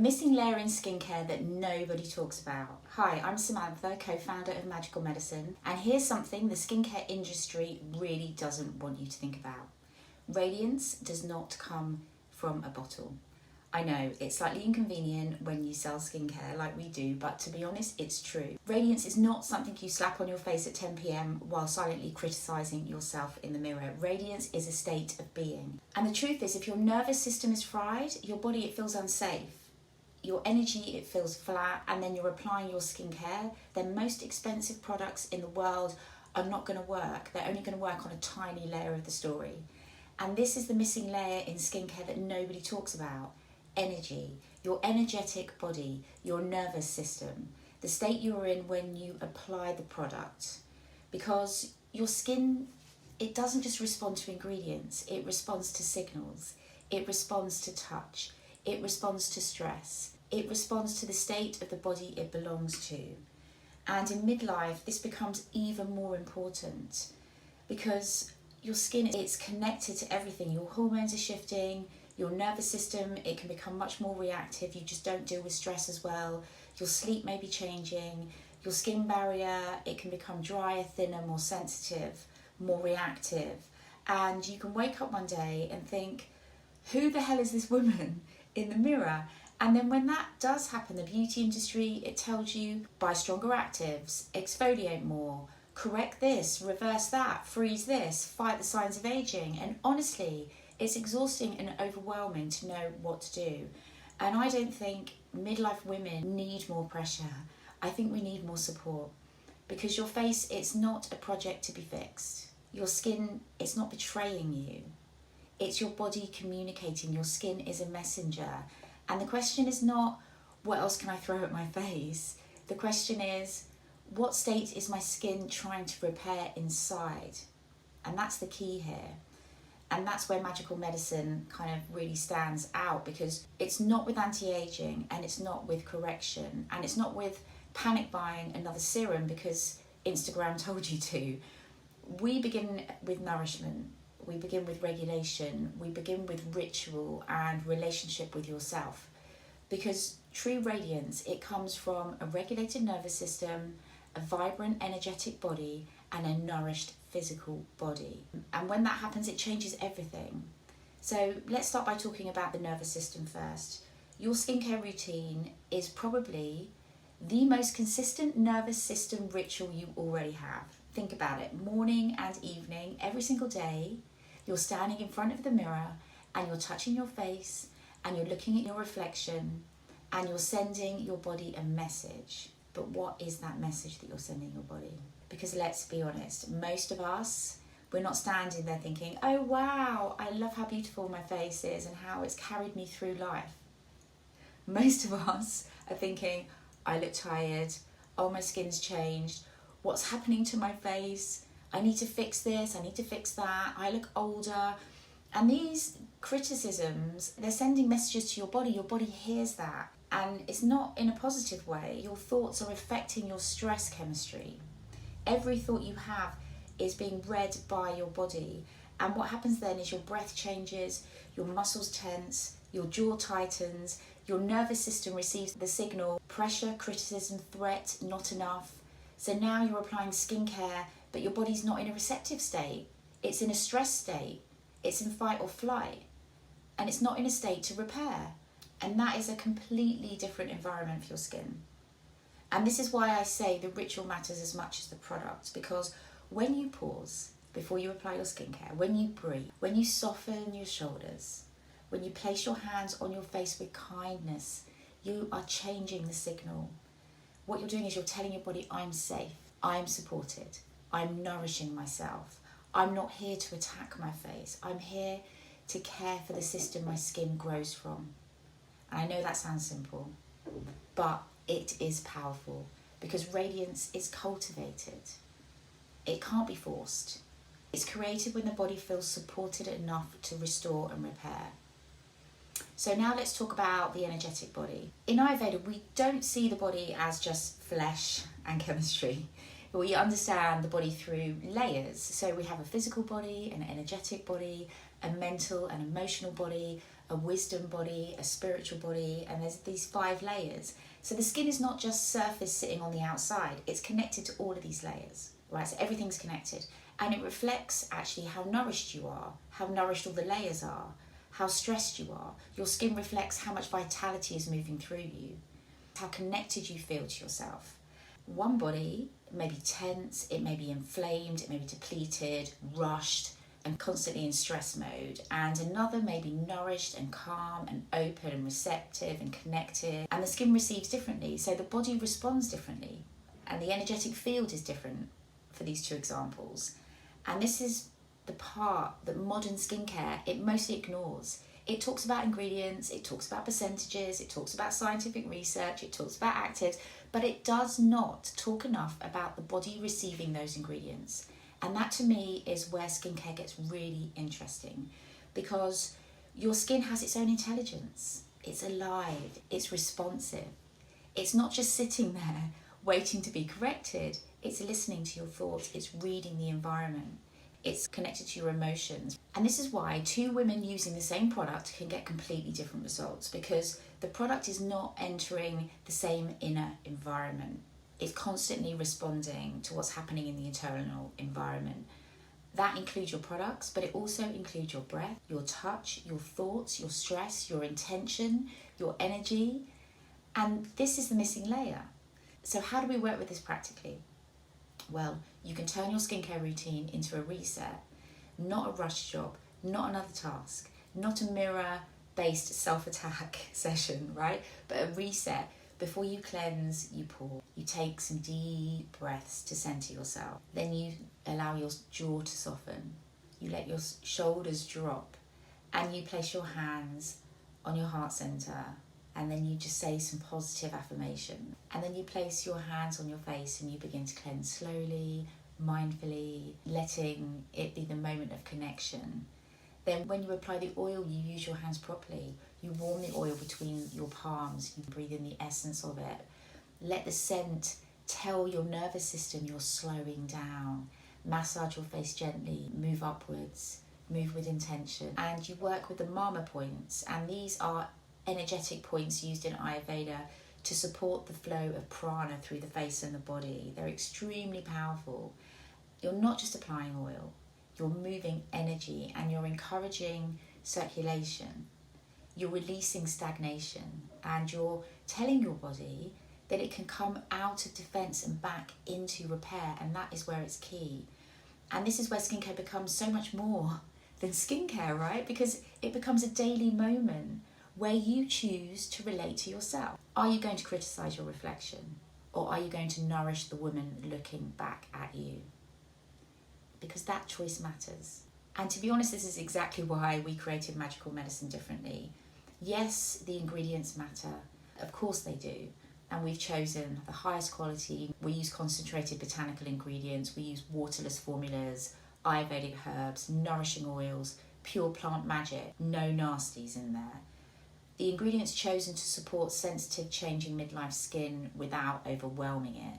missing layer in skincare that nobody talks about. Hi, I'm Samantha, co-founder of Magical Medicine, and here's something the skincare industry really doesn't want you to think about. Radiance does not come from a bottle. I know, it's slightly inconvenient when you sell skincare like we do, but to be honest, it's true. Radiance is not something you slap on your face at 10 p.m. while silently criticising yourself in the mirror. Radiance is a state of being. And the truth is, if your nervous system is fried, your body, it feels unsafe. Your energy, it feels flat, and then you're applying your skincare, then most expensive products in the world are not going to work. They're only going to work on a tiny layer of the story. And this is the missing layer in skincare that nobody talks about. Energy, your energetic body, your nervous system, the state you're in when you apply the product. Because your skin, it doesn't just respond to ingredients, it responds to signals, it responds to touch, it responds to stress, it responds to the state of the body it belongs to. And in midlife, this becomes even more important because your skin, it's connected to everything. Your hormones are shifting, your nervous system, it can become much more reactive. You just don't deal with stress as well. Your sleep may be changing. Your skin barrier, it can become drier, thinner, more sensitive, more reactive. And you can wake up one day and think, who the hell is this woman in the mirror? And then when that does happen, the beauty industry, it tells you buy stronger actives, exfoliate more, correct this, reverse that, freeze this, fight the signs of aging. And honestly, it's exhausting and overwhelming to know what to do. And I don't think midlife women need more pressure. I think we need more support because your face, it's not a project to be fixed. Your skin, it's not betraying you. It's your body communicating. Your skin is a messenger. And the question is not, what else can I throw at my face? The question is, what state is my skin trying to repair inside? And that's the key here. And that's where Magical Medicine kind of really stands out because it's not with anti-aging and it's not with correction and it's not with panic buying another serum because Instagram told you to. We begin with nourishment, we begin with regulation, we begin with ritual and relationship with yourself because true radiance, it comes from a regulated nervous system, a vibrant energetic body and a nourished physical body. And when that happens, it changes everything. So let's start by talking about the nervous system first. Your skincare routine is probably the most consistent nervous system ritual you already have. Think about it, morning and evening, every single day, you're standing in front of the mirror and you're touching your face and you're looking at your reflection and you're sending your body a message. But what is that message that you're sending your body? Because let's be honest, most of us, we're not standing there thinking, oh wow, I love how beautiful my face is and how it's carried me through life. Most of us are thinking, I look tired, oh my skin's changed, what's happening to my face? I need to fix this, I need to fix that, I look older. And these criticisms, they're sending messages to your body hears that. And it's not in a positive way. Your thoughts are affecting your stress chemistry. Every thought you have is being read by your body. And what happens then is your breath changes, your muscles tense, your jaw tightens, your nervous system receives the signal, pressure, criticism, threat, not enough. So now you're applying skincare, but your body's not in a receptive state. It's in a stress state. It's in fight or flight. And it's not in a state to repair. And that is a completely different environment for your skin. And this is why I say the ritual matters as much as the product, because when you pause before you apply your skincare, when you breathe, when you soften your shoulders, when you place your hands on your face with kindness, you are changing the signal. What you're doing is you're telling your body, I'm safe, I'm supported, I'm nourishing myself. I'm not here to attack my face. I'm here to care for the system my skin grows from. And I know that sounds simple, but it is powerful because radiance is cultivated. It can't be forced. It's created when the body feels supported enough to restore and repair. So now let's talk about the energetic body. In Ayurveda, we don't see the body as just flesh and chemistry. We understand the body through layers. So we have a physical body, an energetic body, a mental and emotional body, a wisdom body, a spiritual body, and there's these 5 layers. So the skin is not just surface sitting on the outside, it's connected to all of these layers, right? So everything's connected. And it reflects actually how nourished you are, how nourished all the layers are, how stressed you are. Your skin reflects how much vitality is moving through you, how connected you feel to yourself. One body may be tense, it may be inflamed, it may be depleted, rushed, and constantly in stress mode. And another may be nourished and calm and open and receptive and connected. And the skin receives differently, so the body responds differently. And the energetic field is different for these 2 examples. And this is the part that modern skincare, it mostly ignores. It talks about ingredients, it talks about percentages, it talks about scientific research, it talks about actives, but it does not talk enough about the body receiving those ingredients. And that to me is where skincare gets really interesting, because your skin has its own intelligence. It's alive, it's responsive. It's not just sitting there waiting to be corrected. It's listening to your thoughts, it's reading the environment, it's connected to your emotions. And this is why 2 women using the same product can get completely different results, because the product is not entering the same inner environment. It's constantly responding to what's happening in the internal environment. That includes your products, but it also includes your breath, your touch, your thoughts, your stress, your intention, your energy. And this is the missing layer. So how do we work with this practically? Well, you can turn your skincare routine into a reset, not a rush job, not another task, not a mirror-based self-attack session, right? But a reset. Before you cleanse, you pause. You take some deep breaths to center yourself. Then you allow your jaw to soften. You let your shoulders drop, and you place your hands on your heart center. And then you just say some positive affirmation. And then you place your hands on your face and you begin to cleanse slowly, mindfully, letting it be the moment of connection. Then when you apply the oil, you use your hands properly. You warm the oil between your palms. You breathe in the essence of it. Let the scent tell your nervous system you're slowing down. Massage your face gently, move upwards, move with intention. And you work with the mama points. And these are energetic points used in Ayurveda to support the flow of prana through the face and the body. They're extremely powerful. You're not just applying oil, you're moving energy and you're encouraging circulation. You're releasing stagnation and you're telling your body that it can come out of defense and back into repair, and that is where it's key. And this is where skincare becomes so much more than skincare, right? Because it becomes a daily moment where you choose to relate to yourself. Are you going to criticize your reflection, or are you going to nourish the woman looking back at you? Because that choice matters. And to be honest, this is exactly why we created Magical Medicine differently. Yes, the ingredients matter. Of course they do. And we've chosen the highest quality. We use concentrated botanical ingredients. We use waterless formulas, Ayurvedic herbs, nourishing oils, pure plant magic, no nasties in there. The ingredients chosen to support sensitive, changing midlife skin without overwhelming it.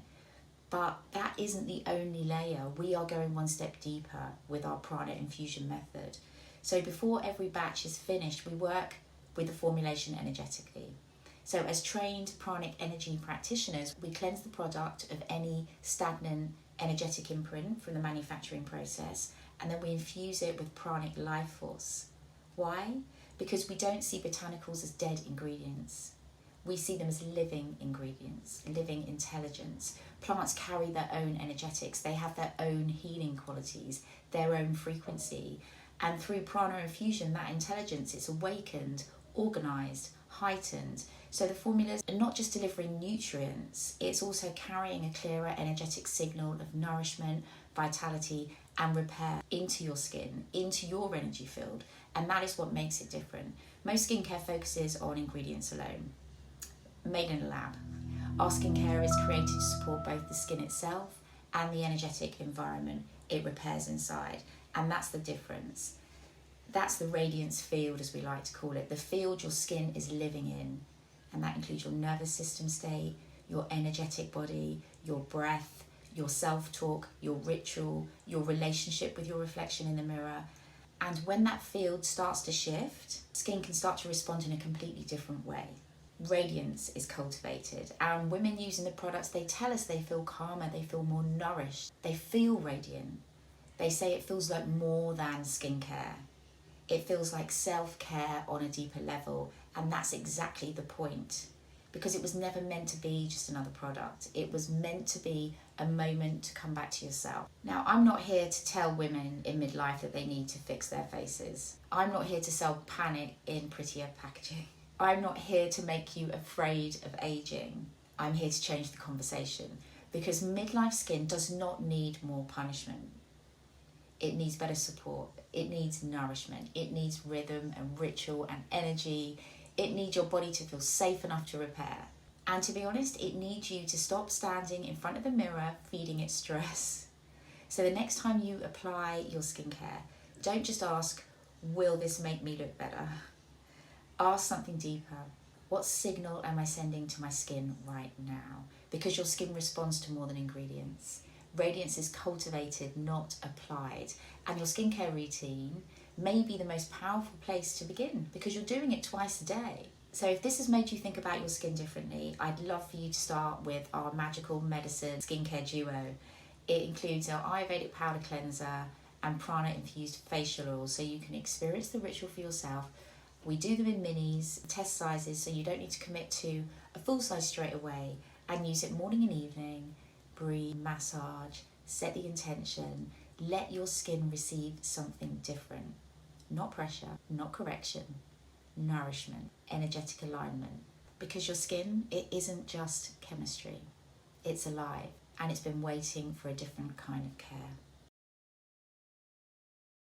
But that isn't the only layer. We are going one step deeper with our prana infusion method. So before every batch is finished, we work with the formulation energetically. So as trained pranic energy practitioners, we cleanse the product of any stagnant energetic imprint from the manufacturing process, and then we infuse it with pranic life force. Why? Because we don't see botanicals as dead ingredients. We see them as living ingredients, living intelligence. Plants carry their own energetics. They have their own healing qualities, their own frequency. And through prana infusion, that intelligence is awakened, organized, heightened. So the formulas are not just delivering nutrients, it's also carrying a clearer energetic signal of nourishment, vitality, and repair into your skin, into your energy field. And that is what makes it different. Most skincare focuses on ingredients alone, made in a lab. Our skincare is created to support both the skin itself and the energetic environment it repairs inside. And that's the difference. That's the radiance field, as we like to call it, the field your skin is living in. And that includes your nervous system state, your energetic body, your breath, your self-talk, your ritual, your relationship with your reflection in the mirror. And when that field starts to shift, skin can start to respond in a completely different way. Radiance is cultivated, and women using the products, they tell us they feel calmer, they feel more nourished, they feel radiant. They say it feels like more than skincare. It feels like self-care on a deeper level, and that's exactly the point. Because it was never meant to be just another product. It was meant to be a moment to come back to yourself. Now, I'm not here to tell women in midlife that they need to fix their faces. I'm not here to sell panic in prettier packaging. I'm not here to make you afraid of aging. I'm here to change the conversation, because midlife skin does not need more punishment. It needs better support. It needs nourishment. It needs rhythm and ritual and energy. It needs your body to feel safe enough to repair. And to be honest, it needs you to stop standing in front of the mirror feeding it stress. So the next time you apply your skincare, don't just ask, will this make me look better? Ask something deeper. What signal am I sending to my skin right now? Because your skin responds to more than ingredients. Radiance is cultivated, not applied. And your skincare routine may be the most powerful place to begin, because you're doing it twice a day. So if this has made you think about your skin differently, I'd love for you to start with our magical medicine skincare duo. It includes our Ayurvedic powder cleanser and prana infused facial oils, so you can experience the ritual for yourself. We do them in minis, test sizes, so you don't need to commit to a full size straight away, and use it morning and evening. Breathe, massage, set the intention, let your skin receive something different. Not pressure, not correction, nourishment, energetic alignment. Because your skin, it isn't just chemistry, it's alive, and it's been waiting for a different kind of care.